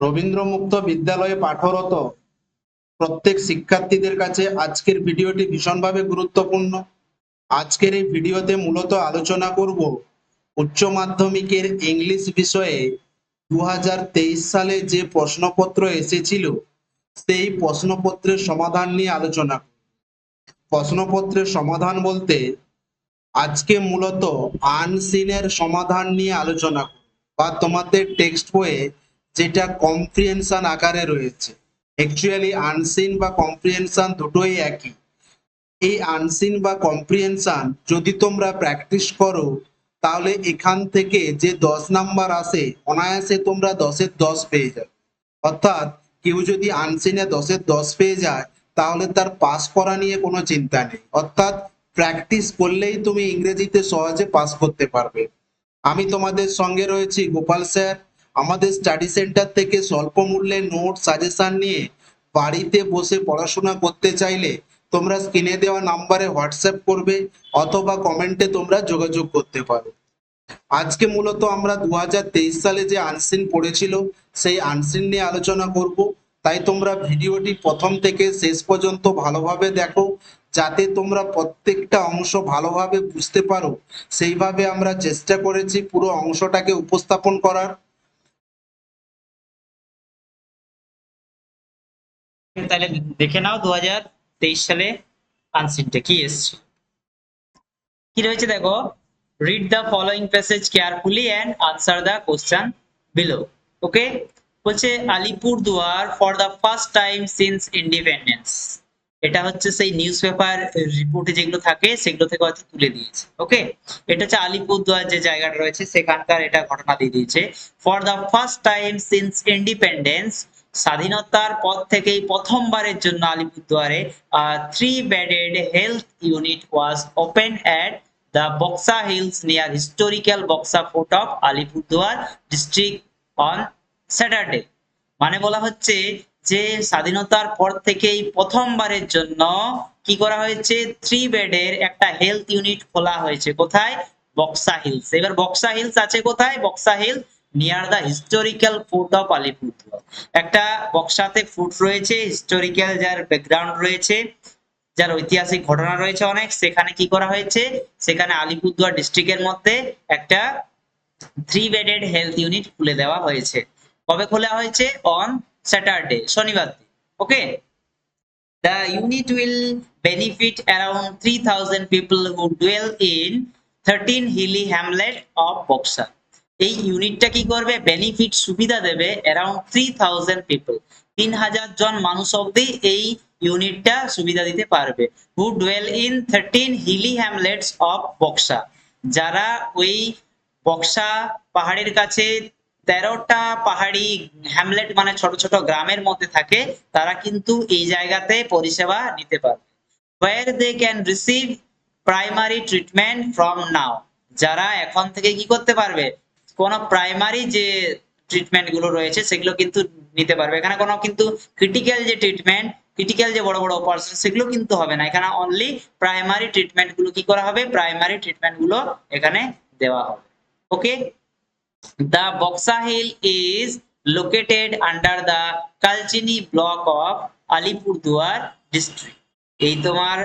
রবীন্দ্র মুক্ত বিদ্যালয়ে পাঠরত প্রত্যেক শিক্ষার্থীদের কাছে আজকের ভিডিওটি ভীষণভাবে গুরুত্বপূর্ণ। আজকের এই ভিডিওতে মূলত আলোচনা করব উচ্চ মাধ্যমিকের ইংলিশ বিষয়ে 2023 সালে যে প্রশ্নপত্র এসেছিল সেই প্রশ্নপত্রের সমাধান নিয়ে আলোচনা। প্রশ্নপত্রের সমাধান বলতে আজকে মূলত আনসিনের সমাধান নিয়ে আলোচনা করব, বা তোমাদের টেক্সট বইয়ে যেটা কম্প্রিহেনশন আকারে রয়েছে। অ্যাকচুয়ালি আনসিন বা কম্প্রিহেনশন দুটোই একই। এই আনসিন বা কম্প্রিহেনশন যদি তোমরা প্র্যাকটিস করো তাহলে এখান থেকে যে 10 নাম্বার আসে অনায়াসে তোমরা 10-এর 10 পেয়ে যাবে। অর্থাৎ কেউ যদি আনসিনে 10-এর 10 পেয়ে যায় তাহলে তার পাস করা নিয়ে কোনো চিন্তা নেই। অর্থাৎ প্র্যাকটিস করলেই তুমি ইংরেজিতে সহজে পাস করতে পারবে। আমি তোমাদের সঙ্গে রয়েছি গোপাল স্যার। আমাদের স্টাডি সেন্টার থেকে স্বল্প মূল্যে নোট সাজেশন নিয়ে বাড়িতে বসে পড়াশোনা করতে চাইলে তোমরা স্ক্রিনে দেওয়া নাম্বারে হোয়াটসঅ্যাপ করবে অথবা কমেন্টে তোমরা যোগাযোগ করতে পারো। আজকে মূলত আমরা 2023 সালে যে আনসিন পড়েছিল সেই আনসিন নিয়ে আলোচনা করব। তাই তোমরা ভিডিওটি প্রথম থেকে শেষ পর্যন্ত ভালোভাবে দেখো, যাতে তোমরা প্রত্যেকটা অংশ ভালোভাবে বুঝতে পারো। সেইভাবে আমরা চেষ্টা করেছি পুরো অংশটাকে উপস্থাপন করার। তাহলে দেখে নাও 2023 সালে আনসিনটা কি এসেছে। কি রয়েছে দেখো, read the following passage carefully and answer the question below. Okay, বলছে Alipurduar for the first time since independence. এটা হচ্ছে সেই নিউজ পেপার রিপোর্টে যেগুলো থাকে সেগুলো থেকে হয়তো তুলে দিয়েছে। ওকে, এটা হচ্ছে আলিপুরদুয়ার যে জায়গাটা রয়েছে সেখানকার এটা ঘটনা দিয়ে দিয়েছে। For the first time since independence, স্বাধীনতার পর থেকেই প্রথমবারের জন্য আলিপুরদুয়ারে 3-bedded health unit was open at the Boxa Hills near historical Boxa Fort of Alipurduar district on Saturday। মানে বলা হচ্ছে যে স্বাধীনতার পর থেকেই প্রথমবারের জন্য কি করা হয়েছে, 3 বেডের একটা হেলথ ইউনিট খোলা হয়েছে। কোথায়? বক্সা হিলস। এবার বক্সা হিলস আছে কোথায়? Buxa hills near the historical fort of Alipurduar. একটা বক্সাতে ফোর্ট রয়েছে, হিস্টোরিক্যাল যার ব্যাকগ্রাউন্ড রয়েছে, যার ঐতিহাসিক ঘটনা রয়েছে অনেক, সেখানে কি করা হয়েছে, সেখানে আলিপুরদুয়ার ডিস্ট্রিক্টের মধ্যে একটা 3-bedded হেলথ ইউনিট খুলে দেওয়া হয়েছে। কবে খোলা হয়েছে? অন স্যাটারডে, শনিবার দিন। ওকে, the unit will benefit around 3000 people who dwell in 13 hilly hamlet of Boxar। এই ইউনিটটা কি করবে? বেনিফিট, সুবিধা দেবে অ্যারাউন্ড 3000 পিপল, 3000 জন মানুষ অবধি এই ইউনিটটা সুবিধা দিতে পারবে। Who dwell in 13 hilly hamlets of Buxa, যারা ওই বক্সা পাহাড়ের কাছে 13টা পাহাড়ি হ্যামলেট মানে ছোট ছোট গ্রামের মধ্যে থাকে, তারা কিন্তু এই জায়গাতে পরিষেবা নিতে পারবে। where they can receive primary treatment from now, যারা এখন থেকে কি করতে পারবে, কোন প্রাইমারি যে ট্রিটমেন্ট গুলো রয়েছে সেগুলো কিন্তু নিতে পারবে। এখানে কোনো কিন্তু ক্রিটিক্যাল যে ট্রিটমেন্ট, ক্রিটিক্যাল যে বড় বড় অপারেশন সেগুলো কিন্তু হবে না। এখানে অনলি প্রাইমারি ট্রিটমেন্ট গুলো কি করা হবে, প্রাইমারি ট্রিটমেন্ট গুলো এখানে দেওয়া হবে। ওকে, the Boxa Hill is located under the Kalchini block of Alipurduar district। এই তোমার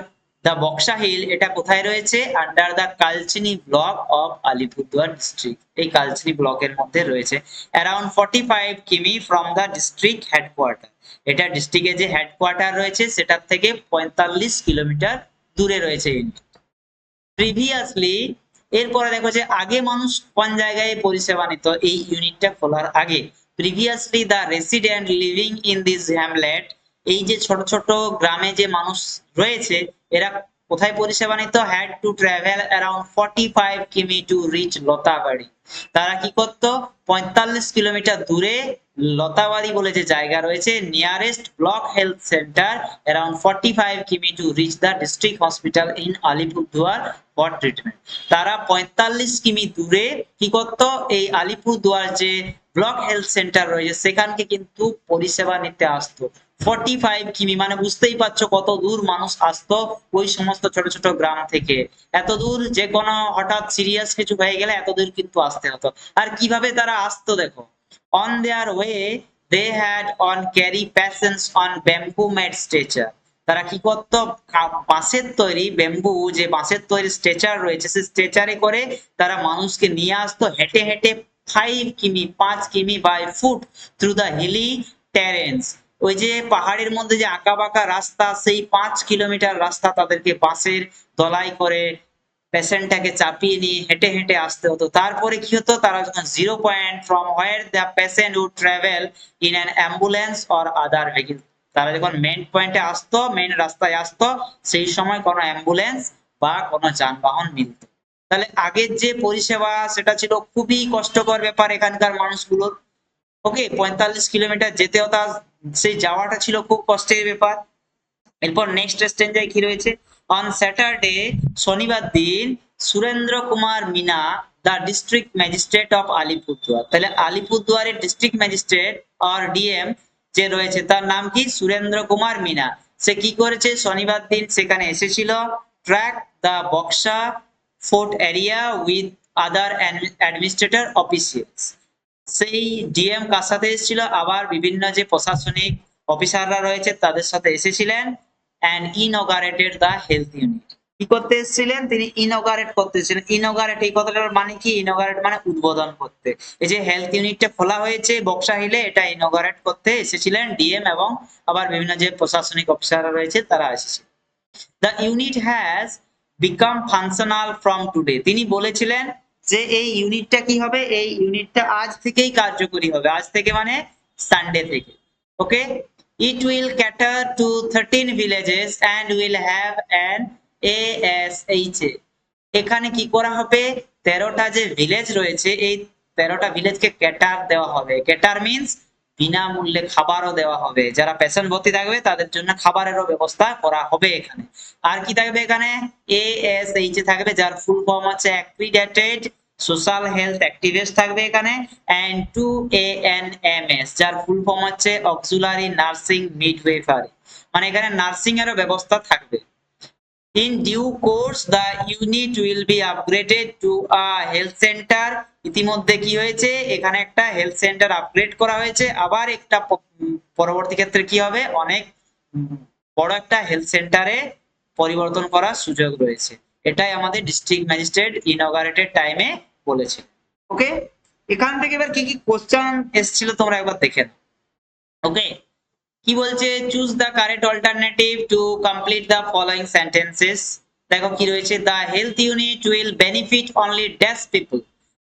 the Boxa Hill এটা কোথায় রয়েছে? Under the Kalchini block of Alipurduar district. এই কালচিনি ব্লকের মধ্যে রয়েছে। অ্যারাউন্ড 45 কিমি ফ্রম দ্য ডিস্ট্রিক্ট হেডকোয়ার্টার। এটা ডিস্ট্রিক্টের যে হেডকোয়ার্টার রয়েছে সেটার থেকে 45 কিলোমিটার দূরে রয়েছে। প্রিভিয়াসলি, এরপরে দেখো যে আগে মানুষ কোন জায়গায় পরিষেবা নিত এই ইউনিটটা খোলার আগে। Previously the resident living in this Hamlet, এই যে ছোট ছোট গ্রামে যে মানুষ রয়েছে এরা কোথায় পরিষেবা নিত? হ্যাড টু ট্রাভেল অ্যারাউন্ড 45 কিমি টু রিচ লতাবাড়ি। তারা কি করত? 45 কিলোমিটার দূরে লতাবাড়ি বলে যে জায়গা রয়েছে, nearest block health centre around 45 কিমি to reach the district hospital in Alipurduar for treatment. তারা 45 কিমি দূরে কি করত? এই আলিপুরদুয়ার যে ব্লক হেলথ সেন্টার রয়েছে সেখানকে কিন্তু পরিষেবা নিতে আসতো। 45 কিমি মানে বুঝতেই পারছো কত দূর মানুষ আসতো ওই সমস্ত ছোট ছোট গ্রাম থেকে। এত দূর, যে কোনো হঠাৎ সিরিয়াস কিছু হয়ে গেলে এত দূর কিন্তু আসতে হতো। আর কিভাবে তারা আসতো দেখো, on their way they had on carry patients on bamboo made stretcher. তারা কি করতো, বাঁশের তৈরি ব্যাম্বু, যে বাঁশের তৈরি স্ট্রেচার রয়েছে সেই স্ট্রেচারে করে তারা মানুষকে নিয়ে আসতো হেঁটে হেঁটে 5 কিমি 5 কিমি by foot through the hilly terrains. ওই যে পাহাড়ের মধ্যে যে আঁকা বাঁকা রাস্তা, সেই 5 কিলোমিটার রাস্তা তাদেরকে বাঁশের দলাই করে পেশেন্টটাকে চাপিয়ে নিয়ে হেঁটে হেঁটে আসতে হতো। তারপরে কি হতো, তারা যখন 0 point from where the patient would travel in an ambulance or other vehicle, তারা যখন মেন পয়েন্টে আসতো, মেন রাস্তায় আসতো, সেই সময় কোনো অ্যাম্বুলেন্স বা কোনো যানবাহন মিলত। তাহলে আগের যে পরিষেবা সেটা ছিল খুবই কষ্টকর ব্যাপার এখানকার মানুষগুলোর। ওকে, 45 কিলোমিটার যেতে হতো, সেই যাওয়াটা ছিল খুব কষ্টের ব্যাপার। এরপর নেক্সট স্টেঞ্জায় কি রয়েছে, অন স্যাটারডে, শনিবার দিন, Surendra Kumar Meena the district magistrate of Alipurduar. তাহলে আলিপুরদুয়ারের ডিস্ট্রিক্ট ম্যাজিস্ট্রেট আর ডিএম যে রয়েছে তার নাম কি, সুরেন্দ্র কুমার মিনা। সে কি করেছে, শনিবার দিন সেখানে এসেছিল, track the Buxa fort area with other administrator officials. সেই ডিএম কার সাথে এসেছিল, আবার বিভিন্ন যে প্রশাসনিক অফিসাররা রয়েছে তাদের সাথে এসেছিলেন, and inaugurated the health unit। কি করতে এসেছিলেন, তিনি ইনঅগারেট করতে এসেছিলেন। ইনঅগারেট এই কথাটার মানে কি, ইনঅগারেট মানে উদ্বোধন করতে। এই যে হেলথ ইউনিটটা খোলা হয়েছে বক্সা হিলে, এটা ইনঅগারেট করতে এসেছিলেন ডিএম এবং আবার বিভিন্ন যে প্রশাসনিক অফিসাররা রয়েছে তারা এসেছিলেন। The unit has become functional from today। তিনি বলেছিলেন যে এই ইউনিটটা কি হবে, এই ইউনিটটা আজ থেকেই কার্যকরী হবে। আজ থেকে মানে সানডে থেকে। ওকে, it will cater to 13 villages and will have an ASHA। এখানে কি করা হবে, 13টা যে ভিলেজ রয়েছে এই 13টা ভিলেজকে ক্যাটার দেওয়া হবে। ক্যাটার মিন্স বিনামূল্যে খাবারও দেওয়া হবে, যারা পেশেন্ট ভর্তি থাকবে তাদের জন্য খাবারেরও ব্যবস্থা করা হবে এখানে। আর কি থাকবে এখানে, ASH থাকবে, যার ফুল ফর্ম হচ্ছে অ্যাক্রিডিটেড সোশ্যাল হেলথ অ্যাক্টিভিস্ট থাকবে এখানে, এন্ড 2ANMS যার ফুল ফর্ম হচ্ছে অক্সিলারি নার্সিং মিডওয়েফারি, মানে এখানে নার্সিং এরও ব্যবস্থা থাকবে। In due course, the unit will be upgraded to a health center। ইতিমধ্যে কি হয়েছে, এখানে একটা হেলথ সেন্টার আপগ্রেড করা হয়েছে, আবার একটা পরবর্তী ক্ষেত্রে কি হবে, অনেক বড় একটা হেলথ সেন্টারে পরিবর্তন করার সুযোগ রয়েছে। এটাই আমাদের ডিস্ট্রিক্ট ম্যাজিস্ট্রেট ইনঅগারেটেড টাইমে বলেছে। ওকে, এখান থেকে এবার কি কি কোশ্চেন এসেছিল তোমরা একবার দেখে নাও। ওকে, কি বলছে, choose the correct alternative to complete the following sentences. দেখো কি রয়েছে, the health unit will benefit only dash people.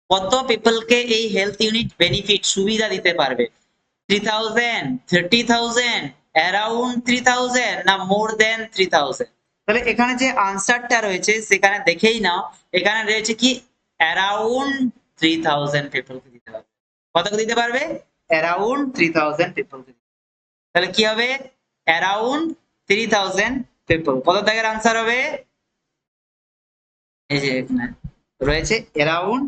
কত পিপলকে এই হেলথ ইউনিট বেনিফিট সুবিধা দিতে পারবে, 3000, 30,000, অ্যারাউন্ড 3000 না মোর দেন 3000। তাহলে এখানে যে আনসারটা রয়েছে সেখানে দেখেই নাও, এখানে রয়েছে কি অ্যারাউন্ড 3000 পিপলকে দিতে পারবে। কতকে দিতে পারবে, অ্যারাউন্ড 3000 পিপলকে। তাহলে কি হবে, অ্যারাউন্ড 3000 পিপল। কত দাগের আনসার হবে, এই যে এখানে রয়েছে অ্যারাউন্ড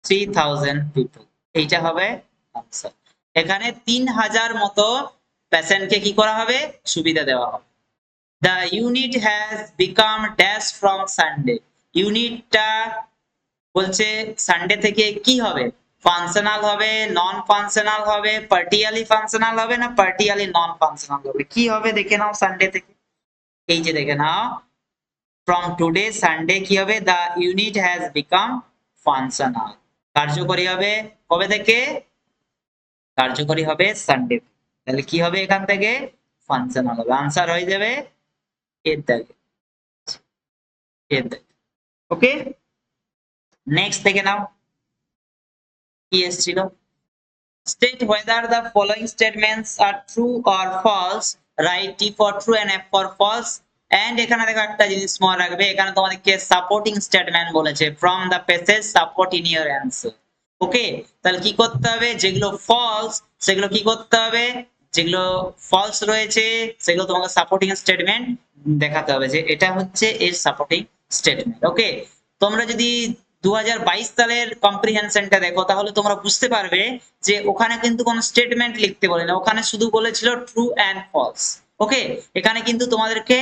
3000 পিপল, এইটা হবে আনসার। এখানে 3000 মতো পেশেন্টকে কি করা হবে, সুবিধা দেওয়া হবে। The unit has become dash from Sunday. ইউনিটটা বলছে সানডে থেকে কি হবে, ফাংশনাল হবে, নন ফাংশনাল হবে, পার্টিয়ালি ফাংশনাল হবে না পার্টিয়ালি নন ফাংশনাল হবে, কি হবে দেখে নাও সানডে থেকে। এই যে দেখে নাও, ফ্রম টুডে সানডে কি হবে, the unit has become functional. কার্যকরী হবে কবে থেকে, কার্যকরী হবে সানডে। তাহলে কি হবে এখান থেকে, ফাংশনাল হবে। আনসার হয়ে যাবে এর দাগে, এর দাগে। ওকে, নেক্সট দেখে নাও কি এসেছিল, state whether the following statements are true or false, write T for true and F for false। and এখানে দেখো একটা জিনিস মনে রাখবে, এখানে তোমাদেরকে সাপোর্টিং স্টেটমেন্ট বলেছে, from the passage support in your answer। ওকে, তাহলে কি করতে হবে, যেগুলো ফলস সেগুলো কি করতে হবে, যেগুলো ফলস রয়েছে সেগুলো তোমাকে সাপোর্টিং স্টেটমেন্ট দেখাতে হবে যে এটা হচ্ছে এর সাপোর্টিং স্টেটমেন্ট। ওকে, তোমরা যদি 2022 সালের কম্প্রিহেনশনটা দেখো তাহলে তোমরা বুঝতে পারবে যে ওখানে কিন্তু কোনো স্টেটমেন্ট লিখতে বলে না, ওখানে শুধু বলেছিল ট্রু এন্ড ফলস। ওকে, এখানে কিন্তু তোমাদেরকে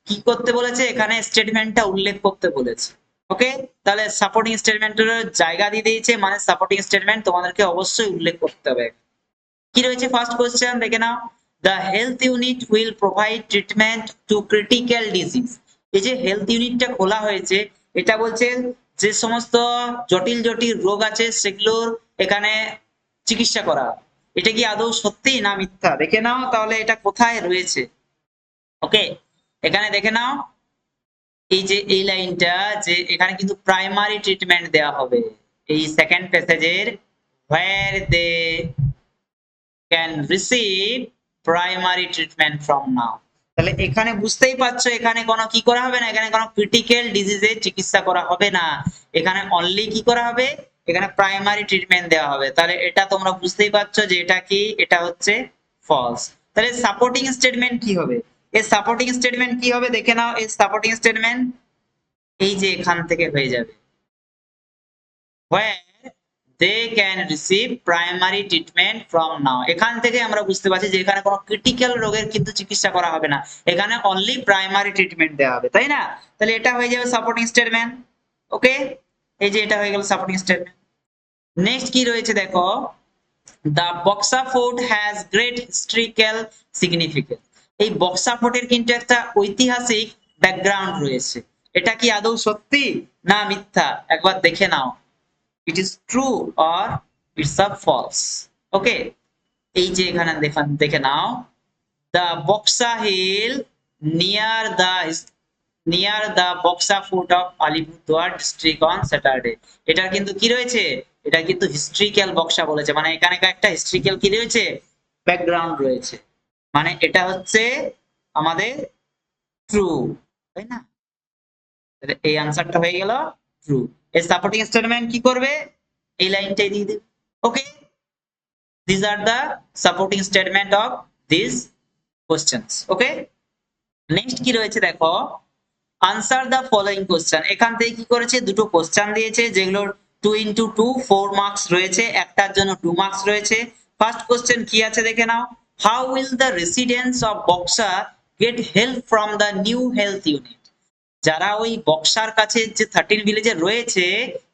কি করতে বলেছে, এখানে স্টেটমেন্টটা উল্লেখ করতে বলেছে। ওকে, তাহলে সাপোর্টিং স্টেটমেন্টের জায়গা দিয়ে দিয়েছে, মানে সাপোর্টিং স্টেটমেন্ট তোমাদেরকে অবশ্যই উল্লেখ করতে হবে। কি রয়েছে ফার্স্ট কোশ্চেন দেখে নাও, the health unit will provide treatment to critical disease. এই যে হেলথ ইউনিটটা খোলা হয়েছে, এটা বলছে যে সমস্ত জটিল জটিল রোগ আছে সেগুলোর এখানে চিকিৎসা করা। এটা কি আদৌ সত্যি না মিথ্যা দেখে নাও, তাহলে এটা কোথায় রয়েছে। ওকে, এখানে দেখে নাও এই যে এই লাইনটা, যে এখানে কিন্তু প্রাইমারি ট্রিটমেন্ট দেওয়া হবে এই second প্যাসেজের, where they can receive primary treatment from now। তাহলে এখানে বুঝতেই পারছো এখানে কোনো কি করা হবে না, এখানে কোনো ক্রিটিক্যাল ডিজিজের চিকিৎসা করা হবে না, এখানে অনলি কি করা হবে, এখানে প্রাইমারি ট্রিটমেন্ট দেওয়া হবে। তাহলে এটা তোমরা বুঝতেই পারছো যে এটা কি, এটা হচ্ছে ফলস। তাহলে সাপোর্টিং স্টেটমেন্ট কি হবে, এই সাপোর্টিং স্টেটমেন্ট কি হবে দেখে নাও। এই সাপোর্টিং স্টেটমেন্ট এই যে এখান থেকে হয়ে যাবে, where they can receive primary treatment from now। এখান থেকে আমরা বুঝতে পারছি যে এখানে কোনো ক্রিটিক্যাল রোগের কিন্তু চিকিৎসা করা হবে না, এখানে অনলি প্রাইমারি ট্রিটমেন্ট দেওয়া হবে, তাই না। তাহলে এটা হয়ে যাবে সাপোর্টিং স্টেটমেন্ট। ওকে, এই যে এটা হয়ে গেল সাপোর্টিং স্টেটমেন্ট। নেক্সট কি রয়েছে দেখো, the Buxa fort has great historical significance. এই বক্সা ফোর্টের কিন্তু একটা ঐতিহাসিক ব্যাকগ্রাউন্ড রয়েছে, এটা কি আদৌ সত্যি না মিথ্যা একবার দেখে নাও, it is true or it's a false। ওকে, এই যে এখানে দেখে নাও, the Boxa Hill near the Boxa Fort of Alipurduar district on Saturday। এটা কিন্তু কি রয়েছে, এটা কিন্তু হিস্ট্রিক্যাল বক্সা বলেছে, মানে এখানে একটা হিস্ট্রিক্যাল কি রয়েছে, ব্যাকগ্রাউন্ড রয়েছে, মানে এটা হচ্ছে আমাদের ট্রু, তাই না। তাহলে এই আনসারটা হয়ে গেল ট্রু। এর সাপোর্টিং স্টেটমেন্ট কি করবে, এই লাইনটাই দিয়ে দেবে। ওকে, these are the supporting statement of these questions। Okay, next কি রয়েছে দেখো, আনসার দ্য ফলোইং কোশ্চেন। এখান থেকে কি করেছে, দুটো কোশ্চেন দিয়েছে যেগুলোর 2 into 2 4 মার্কস রয়েছে, একটার জন্য 2 মার্কস রয়েছে। ফার্স্ট কোশ্চেন কি আছে দেখে নাও, how will the residents of Buxa get help from the new health unit. যারা ওই বক্সার কাছে যে 13 ভিলেজে রয়েছে,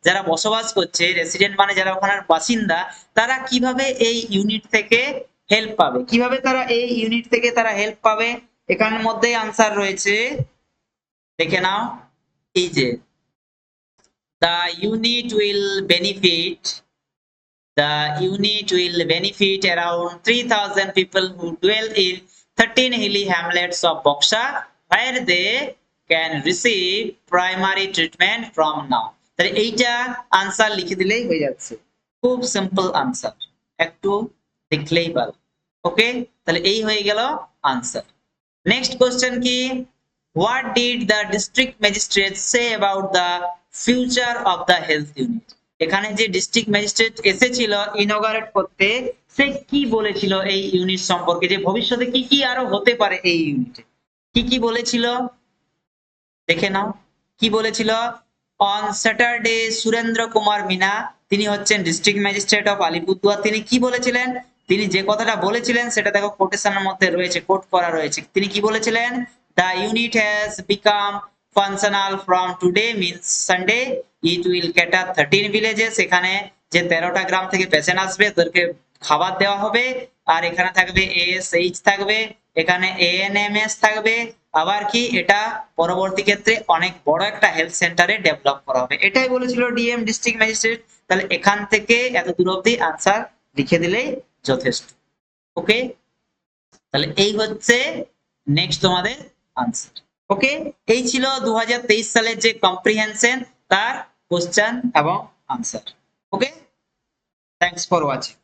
যারা বসবাস করছে, রেসিডেন্ট মানে যারা ওখানের বাসিন্দা, তারা কিভাবে এই ইউনিট থেকে হেল্প পাবে, কিভাবে তারা এই ইউনিট থেকে তারা হেল্প পাবে, এখানের মধ্যেই আনসার রয়েছে দেখে নাও। এই যে the unit will benefit around 3000 people who dwell in 13 hilly hamlets of Boksha, where they can receive primary treatment from now। তাহলে এইটা আনসার লিখে দিলেই হয়ে যাচ্ছে, খুব সিম্পল আনসার, একটু দেখলেই পারো। ওকে, তাহলে এই হয়ে গেল আনসার। নেক্সট কোশ্চেন কি, what did the district magistrate say about the future of the health unit। এখানে যে ডিস্ট্রিক্ট ম্যাজিস্ট্রেট এসেছিল ইনঅগারেট করতে, সে কি বলেছিল এই ইউনিট সম্পর্কে, যে ভবিষ্যতে কি কি আরো হতে পারে এই ইউনিটে, কি কি বলেছিল দেখে নাও। কি বলেছিল, অন স্যাটারডে সুরেন্দ্র কুমার মিনা, তিনি হচ্ছেন ডিস্ট্রিক্ট ম্যাজিস্ট্রেট অফ আলিপুরদুয়ার, তিনি কি বলেছিলেন, তিনি যে কথাটা বলেছিলেন সেটা দেখো কোটেশনের মধ্যে রয়েছে, কোট করা রয়েছে। তিনি কি বলেছিলেন, the unit has become functional from today means Sunday, it will cater 13 villages। এখানে যে 13টা গ্রাম থেকে পেশেন্ট আসবে তাদেরকে খাবার দেওয়া হবে, আর এখানে থাকবে ASH থাকবে, এখানে ANMS থাকবে, আবার কি এটা পরবর্তী ক্ষেত্রে অনেক বড় একটা হেলথ সেন্টারে ডেভেলপ করা হবে, এটাই বলেছিল ডিএম ডিস্ট্রিক্ট ম্যাজিস্ট্রেট। তাহলে এখান থেকে এত দূর অবধি আনসার লিখে দিলেই যথেষ্ট। ওকে, তাহলে এই হচ্ছে নেক্সট তোমাদের আনসার। ওকে, এই ছিল 2023 সালের যে কম্প্রিহেনশন, তার কোশ্চেন এবং answer. Okay, thanks for watching.